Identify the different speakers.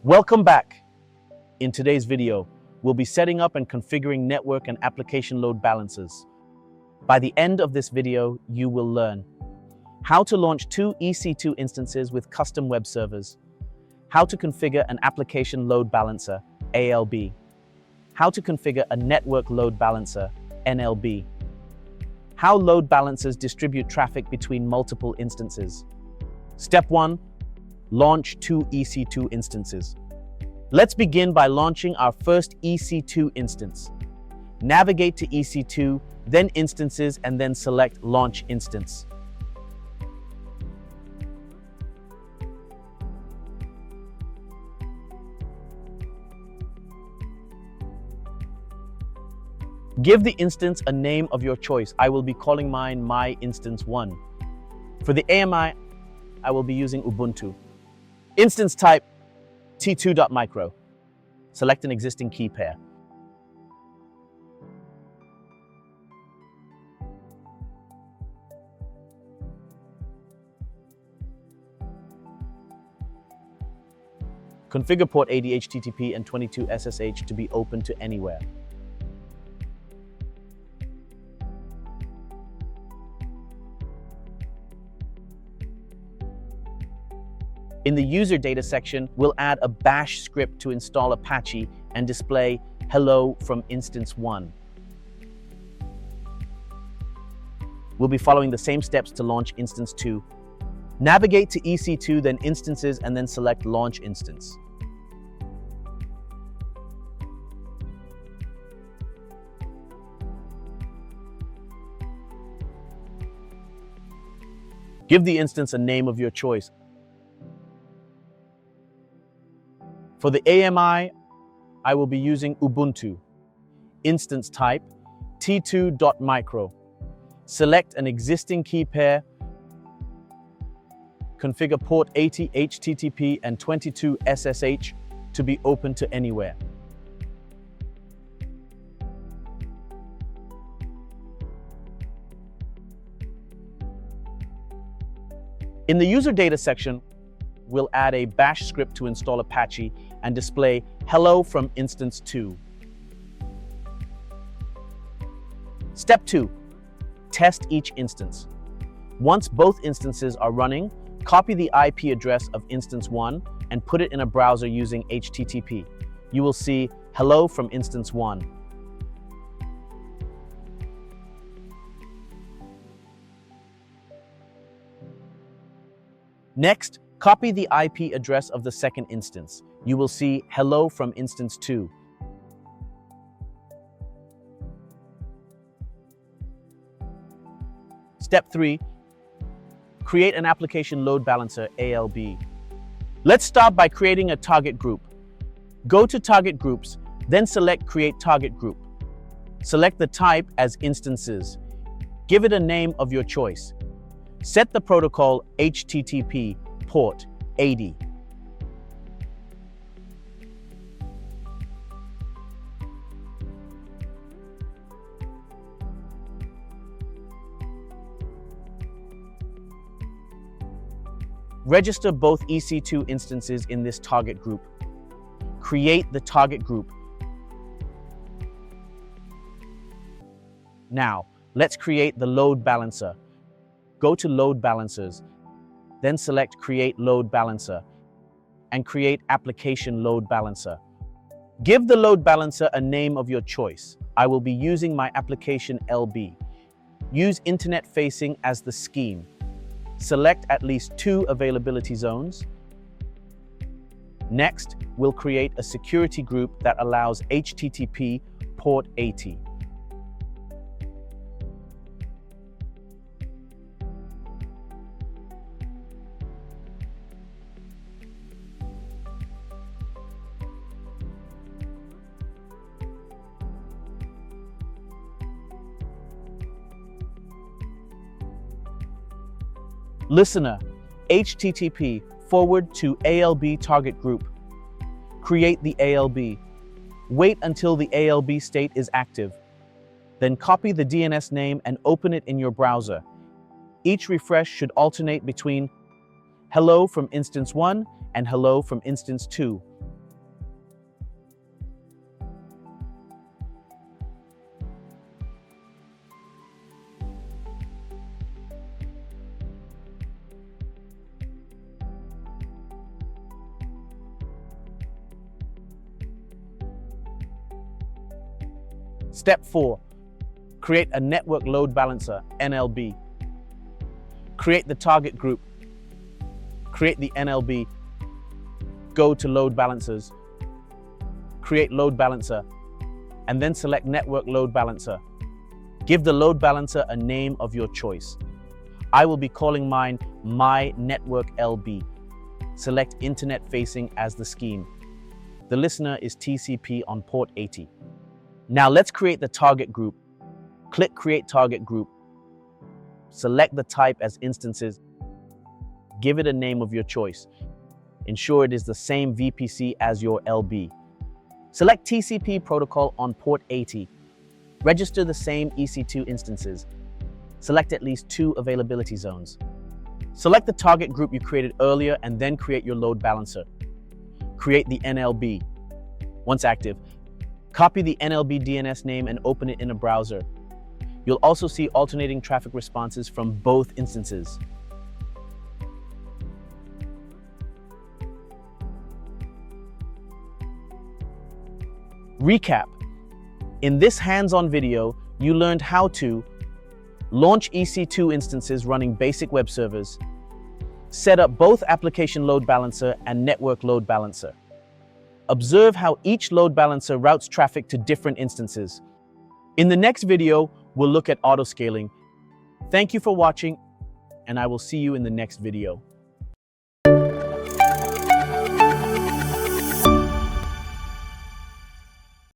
Speaker 1: Welcome back. In today's video, we'll be setting up and configuring network and application load balancers. By the end of this video, you will learn how to launch 2 EC2 instances with custom web servers, how to configure an application load balancer, ALB, how to configure a network load balancer, NLB, how load balancers distribute traffic between multiple instances. Step 1. Launch 2 EC2 instances. Let's begin by launching our first EC2 instance. Navigate to EC2, then Instances, and then select Launch Instance. Give the instance a name of your choice. I will be calling mine My Instance 1. For the AMI, I will be using Ubuntu. Instance type, T2.micro. Select an existing key pair. Configure port 80 HTTP and 22 SSH to be open to anywhere. In the user data section, we'll add a bash script to install Apache and display hello from instance 1. We'll be following the same steps to launch instance 2. Navigate to EC2, then Instances, and then select Launch Instance. Give the instance a name of your choice. For the AMI, I will be using Ubuntu. Instance type, T2.micro. Select an existing key pair. Configure port 80 HTTP and 22 SSH to be open to anywhere. In the user data section, we'll add a bash script to install Apache and display hello from instance 2. Step 2. Test each instance. Once both instances are running, copy the IP address of instance 1 and put it in a browser using HTTP. You will see hello from instance 1. Next, copy the IP address of the second instance. You will see hello from instance 2. Step 3. Create an application load balancer, ALB. Let's start by creating a target group. Go to Target Groups, then select Create Target Group. Select the type as Instances. Give it a name of your choice. Set the protocol HTTP port 80. Register both EC2 instances in this target group. Create the target group. Now, let's create the load balancer. Go to Load Balancers, then select Create Load Balancer and create Application Load Balancer. Give the load balancer a name of your choice. I will be using my application LB. Use internet facing as the scheme. Select at least 2 availability zones. Next, we'll create a security group that allows HTTP port 80. Listener, HTTP forward to ALB target group. Create the ALB. Wait until the ALB state is active. Then copy the DNS name and open it in your browser. Each refresh should alternate between hello from instance 1 and hello from instance 2. Step 4. Create a network load balancer, NLB. Create the target group. Create the NLB. Go to load balancers. Create load balancer, and then select network load balancer. Give the load balancer a name of your choice. I will be calling mine My Network LB. Select internet facing as the scheme. The listener is TCP on port 80. Now let's create the target group. Click Create Target Group. Select the type as instances. Give it a name of your choice. Ensure it is the same VPC as your LB. Select TCP protocol on port 80. Register the same EC2 instances. Select at least 2 availability zones. Select the target group you created earlier and then create your load balancer. Create the NLB. Once active, copy the NLB DNS name and open it in a browser. You'll also see alternating traffic responses from both instances. Recap. In this hands-on video, you learned how to launch EC2 instances running basic web servers, set up both application load balancer and network load balancer. Observe how each load balancer routes traffic to different instances. In the next video, we'll look at autoscaling. Thank you for watching, and I will see you in the next video.